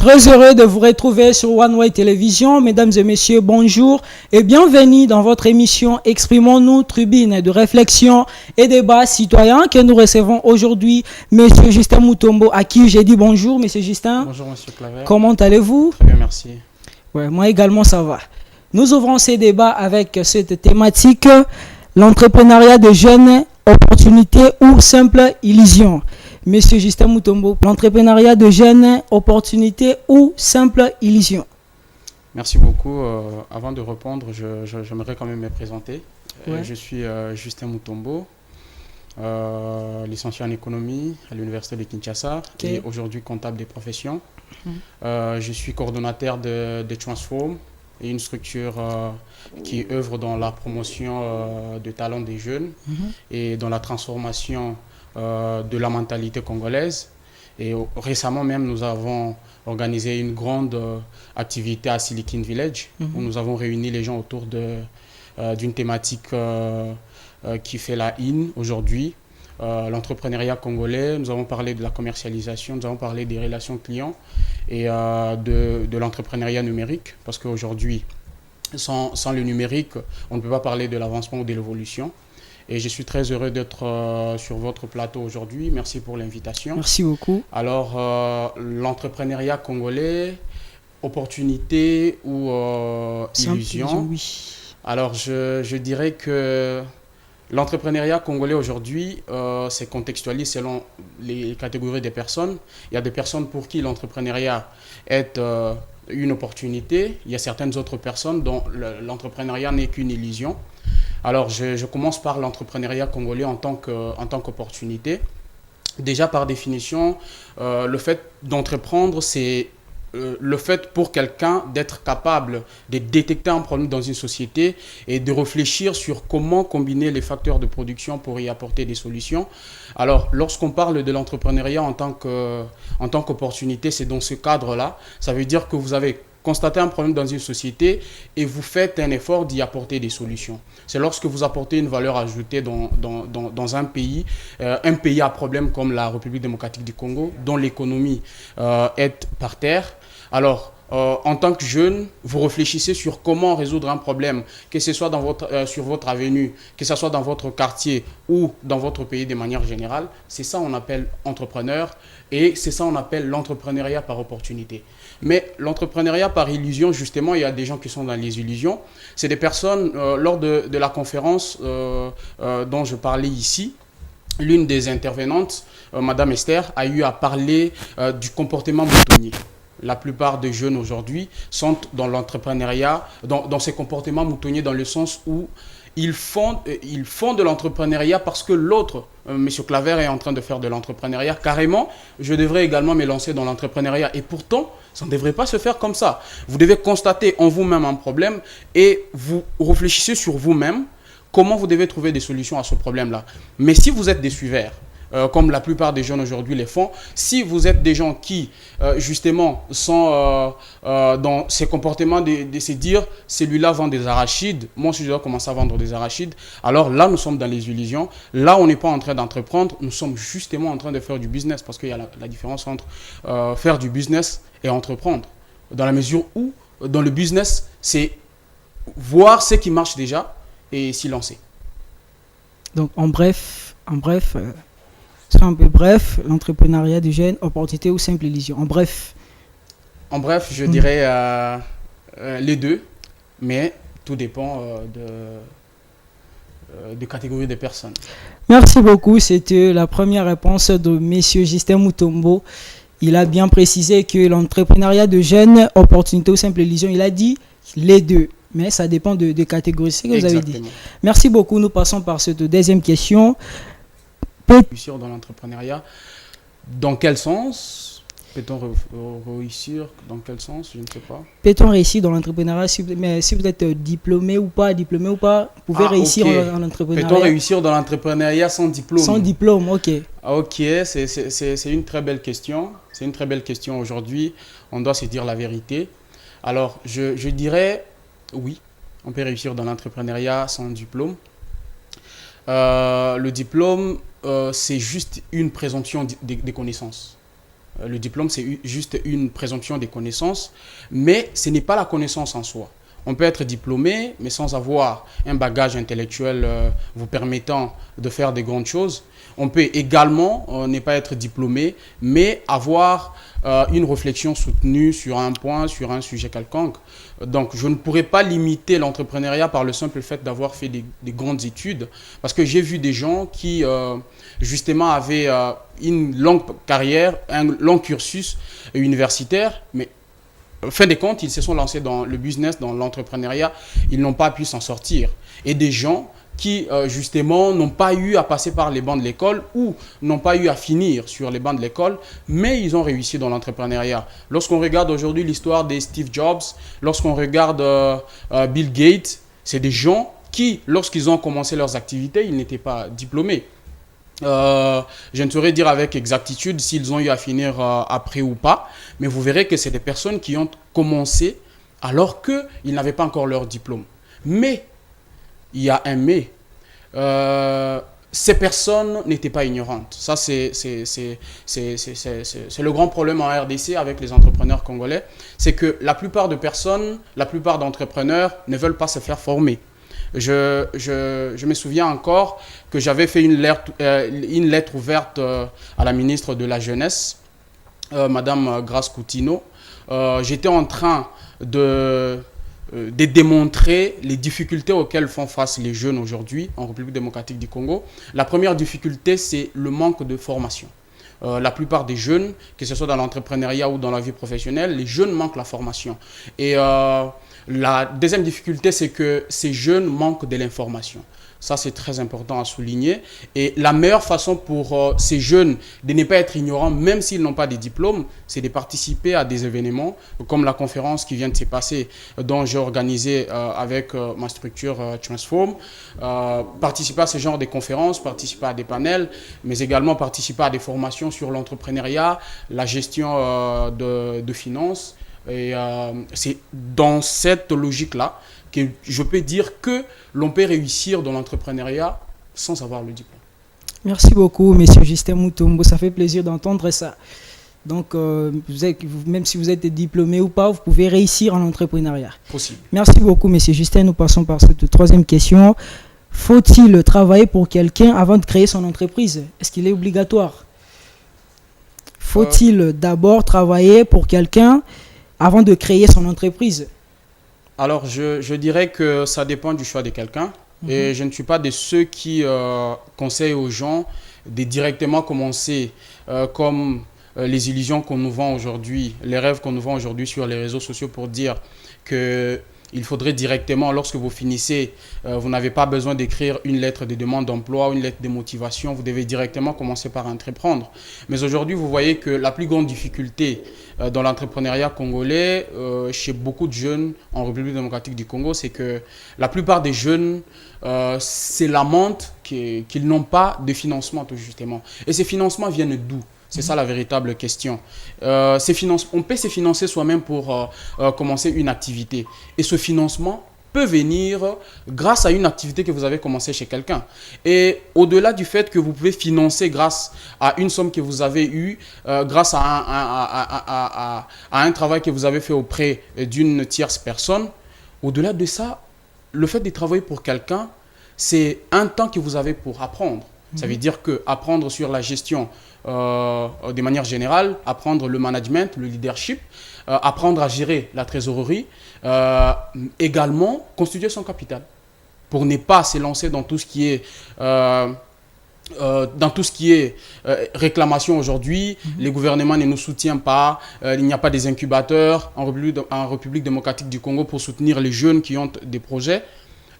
Très heureux de vous retrouver sur One Way Télévision. Mesdames et messieurs, bonjour et bienvenue dans votre émission Exprimons-nous, tribune de réflexion et débat citoyen que nous recevons aujourd'hui Monsieur Justin Mutombo, à qui j'ai dit bonjour. Monsieur Justin. Bonjour Monsieur Claver. Comment allez-vous? Très bien, merci. Ouais, moi également ça va. Nous ouvrons ces débats avec cette thématique, l'entrepreneuriat de jeunes, opportunités ou simple illusion. Monsieur Justin Mutombo, l'entrepreneuriat de jeunes, opportunités ou simple illusion? Merci beaucoup. Avant de répondre, j'aimerais quand même me présenter. Ouais. Je suis Justin Mutombo, licencié en économie à l'université de Kinshasa et aujourd'hui comptable des professions. Je suis coordonnateur de Transform, et une structure qui œuvre dans la promotion de talents des jeunes et dans la transformation de la mentalité congolaise. Et récemment même, nous avons organisé une grande activité à Silicon Village où nous avons réuni les gens autour d'une thématique qui fait la in aujourd'hui, l'entrepreneuriat congolais. Nous avons parlé de la commercialisation, nous avons parlé des relations clients et de l'entrepreneuriat numérique, parce qu'aujourd'hui, sans le numérique, on ne peut pas parler de l'avancement ou de l'évolution. Et je suis très heureux d'être sur votre plateau aujourd'hui. Merci pour l'invitation. Merci beaucoup. Alors, l'entrepreneuriat congolais, opportunité ou illusion? Oui. Alors, je dirais que l'entrepreneuriat congolais aujourd'hui, c'est contextualisé selon les catégories des personnes. Il y a des personnes pour qui l'entrepreneuriat est une opportunité. Il y a certaines autres personnes dont l'entrepreneuriat n'est qu'une illusion. Alors, je commence par l'entrepreneuriat congolais en tant qu'opportunité. Déjà, par définition, le fait d'entreprendre, c'est le fait pour quelqu'un d'être capable de détecter un problème dans une société et de réfléchir sur comment combiner les facteurs de production pour y apporter des solutions. Alors, lorsqu'on parle de l'entrepreneuriat en tant qu'opportunité, c'est dans ce cadre-là. Ça veut dire que vous avez constatez un problème dans une société et vous faites un effort d'y apporter des solutions. C'est lorsque vous apportez une valeur ajoutée dans un pays à problème comme la République démocratique du Congo, dont l'économie est par terre. Alors, en tant que jeune, vous réfléchissez sur comment résoudre un problème, que ce soit sur votre avenue, que ce soit dans votre quartier ou dans votre pays de manière générale. C'est ça qu'on appelle entrepreneur et c'est ça qu'on appelle l'entrepreneuriat par opportunité. Mais l'entrepreneuriat par illusion, justement, il y a des gens qui sont dans les illusions. C'est des personnes, lors de la conférence dont je parlais ici, l'une des intervenantes, Madame Esther, a eu à parler du comportement moutonnier. La plupart des jeunes aujourd'hui sont dans l'entrepreneuriat, dans ces comportements moutonniers, dans le sens où ils font de l'entrepreneuriat parce que l'autre, M. Claver, est en train de faire de l'entrepreneuriat. Carrément, je devrais également me lancer dans l'entrepreneuriat. Et pourtant, ça ne devrait pas se faire comme ça. Vous devez constater en vous-même un problème et vous réfléchissez sur vous-même comment vous devez trouver des solutions à ce problème-là. Mais si vous êtes des suiveurs, comme la plupart des jeunes aujourd'hui les font, si vous êtes des gens qui, justement, sont dans ces comportements de se dire « celui-là vend des arachides, moi aussi je dois commencer à vendre des arachides », alors là, nous sommes dans les illusions. Là, on n'est pas en train d'entreprendre, nous sommes justement en train de faire du business, parce qu'il y a la différence entre faire du business et entreprendre. Dans la mesure où, dans le business, c'est voir ce qui marche déjà et s'y lancer. Donc, en bref, c'est un peu bref, l'entrepreneuriat de jeunes, opportunité ou simple illusion. En bref, je dirais les deux, mais tout dépend de catégorie de personnes. Merci beaucoup. C'était la première réponse de M. Justin Mutombo. Il a bien précisé que l'entrepreneuriat de jeunes, opportunité ou simple illusion, il a dit les deux. Mais ça dépend de catégories. C'est ce que vous avez dit. Merci beaucoup. Nous passons par cette deuxième question. Réussir dans l'entrepreneuriat, dans quel sens? Peut-on réussir dans quel sens? Je ne sais pas. Peut-on réussir dans l'entrepreneuriat si vous êtes diplômé ou pas, vous pouvez réussir en entrepreneuriat. Peut-on réussir dans l'entrepreneuriat sans diplôme? Sans diplôme, ok. Ok, c'est une très belle question. C'est une très belle question aujourd'hui. On doit se dire la vérité. Alors, je dirais oui, on peut réussir dans l'entrepreneuriat sans diplôme. Le diplôme, c'est juste une présomption des connaissances. Le diplôme, c'est juste une présomption des connaissances, mais ce n'est pas la connaissance en soi. On peut être diplômé, mais sans avoir un bagage intellectuel vous permettant de faire des grandes choses. On peut également ne pas être diplômé, mais avoir une réflexion soutenue sur un point, sur un sujet quelconque. Donc, je ne pourrais pas limiter l'entrepreneuriat par le simple fait d'avoir fait des grandes études, parce que j'ai vu des gens qui, justement, avaient une longue carrière, un long cursus universitaire, mais en fin de compte, ils se sont lancés dans le business, dans l'entrepreneuriat, ils n'ont pas pu s'en sortir. Et des gens qui, justement, n'ont pas eu à passer par les bancs de l'école ou n'ont pas eu à finir sur les bancs de l'école, mais ils ont réussi dans l'entrepreneuriat. Lorsqu'on regarde aujourd'hui l'histoire des Steve Jobs, lorsqu'on regarde Bill Gates, c'est des gens qui, lorsqu'ils ont commencé leurs activités, ils n'étaient pas diplômés. Je ne saurais dire avec exactitude s'ils ont eu à finir après ou pas, mais vous verrez que c'est des personnes qui ont commencé alors qu'ils n'avaient pas encore leur diplôme. Mais, il y a un mais, ces personnes n'étaient pas ignorantes. Ça, c'est le grand problème en RDC avec les entrepreneurs congolais, c'est que la plupart de personnes, la plupart d'entrepreneurs ne veulent pas se faire former. Je me souviens encore que j'avais fait une lettre ouverte à la ministre de la Jeunesse, Madame Grace Coutinho. J'étais en train de démontrer les difficultés auxquelles font face les jeunes aujourd'hui en République démocratique du Congo. La première difficulté, c'est le manque de formation. La plupart des jeunes, que ce soit dans l'entrepreneuriat ou dans la vie professionnelle, les jeunes manquent la formation. Et la deuxième difficulté, c'est que ces jeunes manquent de l'information. Ça, c'est très important à souligner. Et la meilleure façon pour ces jeunes de ne pas être ignorants, même s'ils n'ont pas de diplôme, c'est de participer à des événements comme la conférence qui vient de se passer, dont j'ai organisé avec ma structure Transform. Participer à ce genre de conférences, participer à des panels, mais également participer à des formations sur l'entrepreneuriat, la gestion de finances. Et c'est dans cette logique-là que je peux dire que l'on peut réussir dans l'entrepreneuriat sans avoir le diplôme. Merci beaucoup, Monsieur Justin Mutombo. Ça fait plaisir d'entendre ça. Donc, même si vous êtes diplômé ou pas, vous pouvez réussir en entrepreneuriat. Possible. Merci beaucoup, Monsieur Justin. Nous passons par cette troisième question. Faut-il travailler pour quelqu'un avant de créer son entreprise? Est-ce qu'il est obligatoire? Faut-il d'abord travailler pour quelqu'un avant de créer son entreprise? Alors, je dirais que ça dépend du choix de quelqu'un. Et je ne suis pas de ceux qui conseillent aux gens de directement commencer comme les illusions qu'on nous vend aujourd'hui, les rêves qu'on nous vend aujourd'hui sur les réseaux sociaux pour dire que il faudrait directement, lorsque vous finissez, vous n'avez pas besoin d'écrire une lettre de demande d'emploi, une lettre de motivation, vous devez directement commencer par entreprendre. Mais aujourd'hui, vous voyez que la plus grande difficulté dans l'entrepreneuriat congolais, chez beaucoup de jeunes en République démocratique du Congo, c'est que la plupart des jeunes se lamentent qu'ils n'ont pas de financement, tout justement. Et ces financements viennent d'où? C'est ça la véritable question. On peut se financer soi-même pour commencer une activité. Et ce financement peut venir grâce à une activité que vous avez commencée chez quelqu'un. Et au-delà du fait que vous pouvez financer grâce à une somme que vous avez eue, grâce à un travail que vous avez fait auprès d'une tierce personne, au-delà de ça, le fait de travailler pour quelqu'un, c'est un temps que vous avez pour apprendre. Ça veut dire que apprendre sur la gestion de manière générale, apprendre le management, le leadership, apprendre à gérer la trésorerie, également constituer son capital pour ne pas se lancer dans tout ce qui est réclamation aujourd'hui. Les gouvernements ne nous soutiennent pas, il n'y a pas des incubateurs en République démocratique du Congo pour soutenir les jeunes qui ont des projets.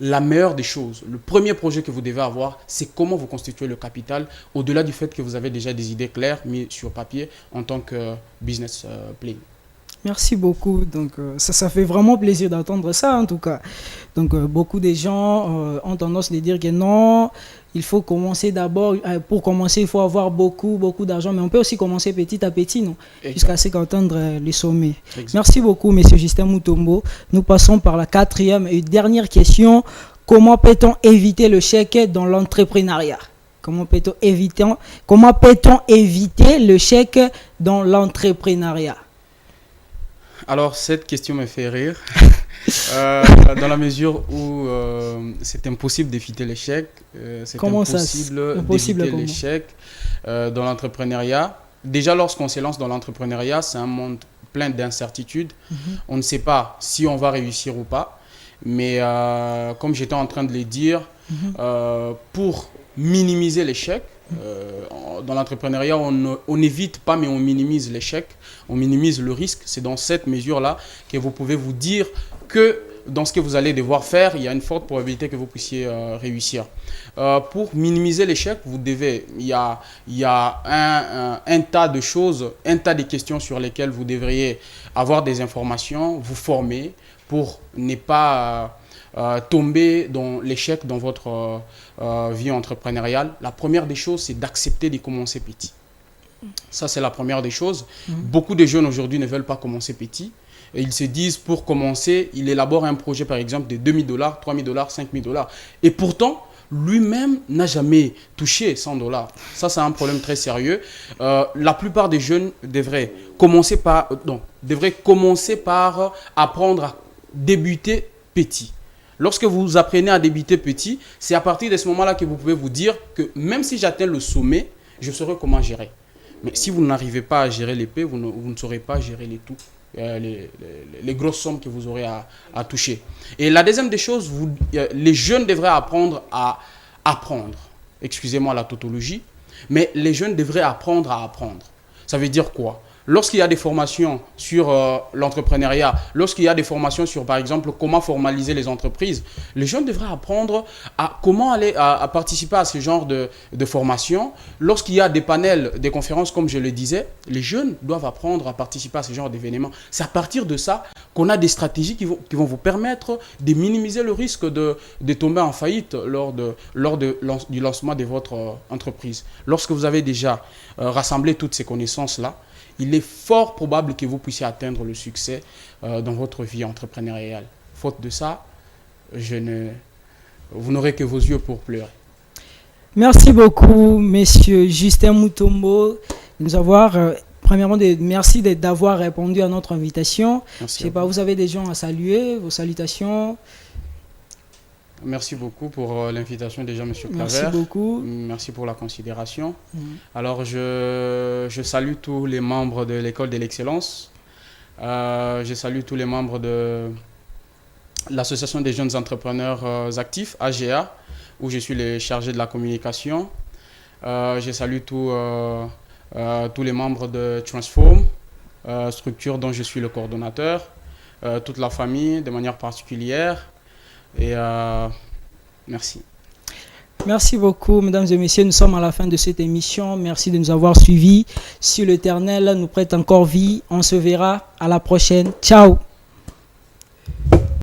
La meilleure des choses, le premier projet que vous devez avoir, c'est comment vous constituez le capital, au-delà du fait que vous avez déjà des idées claires mises sur papier en tant que business plan. Merci beaucoup. Donc, ça fait vraiment plaisir d'entendre ça, en tout cas. Donc, beaucoup de gens ont tendance à dire que non, il faut commencer d'abord. Pour commencer, il faut avoir beaucoup d'argent. Mais on peut aussi commencer petit à petit, non? Jusqu'à ce qu'entendre les sommets. Exact. Merci beaucoup, Monsieur Justin Mutombo. Nous passons par la quatrième et dernière question. Comment peut-on éviter le chèque dans l'entrepreneuriat? Comment peut-on éviter l'échec dans l'entrepreneuriat? Alors, cette question me fait rire. Dans la mesure où c'est impossible d'éviter l'échec. C'est impossible d'éviter l'échec dans l'entrepreneuriat. Déjà, lorsqu'on se lance dans l'entrepreneuriat, c'est un monde plein d'incertitudes. On ne sait pas si on va réussir ou pas. Mais comme j'étais en train de le dire, pour minimiser l'échec, dans l'entrepreneuriat, on n'évite pas, mais on minimise l'échec, on minimise le risque. C'est dans cette mesure-là que vous pouvez vous dire que dans ce que vous allez devoir faire, il y a une forte probabilité que vous puissiez réussir. Pour minimiser l'échec, il y a un tas de choses, un tas de questions sur lesquelles vous devriez avoir des informations, vous former pour ne pas tomber dans l'échec dans votre vie entrepreneuriale. La première des choses, c'est d'accepter de commencer petit. Ça, c'est la première des choses. Beaucoup de jeunes aujourd'hui ne veulent pas commencer petit. Et ils se disent, pour commencer, il élabore un projet, par exemple, de $2 000, $3 000, $5 000. Et pourtant, lui-même n'a jamais touché $100. Ça, c'est un problème très sérieux. La plupart des jeunes devraient commencer par apprendre à débuter petit. Lorsque vous apprenez à débuter petit, c'est à partir de ce moment-là que vous pouvez vous dire que même si j'atteins le sommet, je saurai comment gérer. Mais si vous n'arrivez pas à gérer l'épée, vous ne saurez pas gérer les tout. Les grosses sommes que vous aurez à toucher. Et la deuxième des choses, les jeunes devraient apprendre à apprendre. Excusez-moi la tautologie, mais les jeunes devraient apprendre à apprendre. Ça veut dire quoi? Lorsqu'il y a des formations sur l'entrepreneuriat, lorsqu'il y a des formations sur, par exemple, comment formaliser les entreprises, les jeunes devraient apprendre à comment aller à participer à ce genre de formation. Lorsqu'il y a des panels, des conférences, comme je le disais, les jeunes doivent apprendre à participer à ce genre d'événements. C'est à partir de ça qu'on a des stratégies qui vont vous permettre de minimiser le risque de tomber en faillite lors du lancement de votre entreprise. Lorsque vous avez déjà rassemblé toutes ces connaissances-là, il est fort probable que vous puissiez atteindre le succès dans votre vie entrepreneuriale. Faute de ça, vous n'aurez que vos yeux pour pleurer. Merci beaucoup, monsieur Justin Mutombo, de nous avoir... Premièrement, merci d'avoir répondu à notre invitation. Merci. Je sais pas, vous avez des gens à saluer, vos salutations. Merci beaucoup pour l'invitation déjà, M. Claver. Merci beaucoup. Merci pour la considération. Alors, je salue tous les membres de l'École de l'Excellence. Je salue tous les membres de l'Association des jeunes entrepreneurs actifs, AGA, où je suis le chargé de la communication. Je salue tous les membres de Transform, structure dont je suis le coordonnateur, toute la famille de manière particulière. Et merci. Merci beaucoup, mesdames et messieurs. Nous sommes à la fin de cette émission. Merci de nous avoir suivis. Si l'Éternel nous prête encore vie, on se verra à la prochaine. Ciao.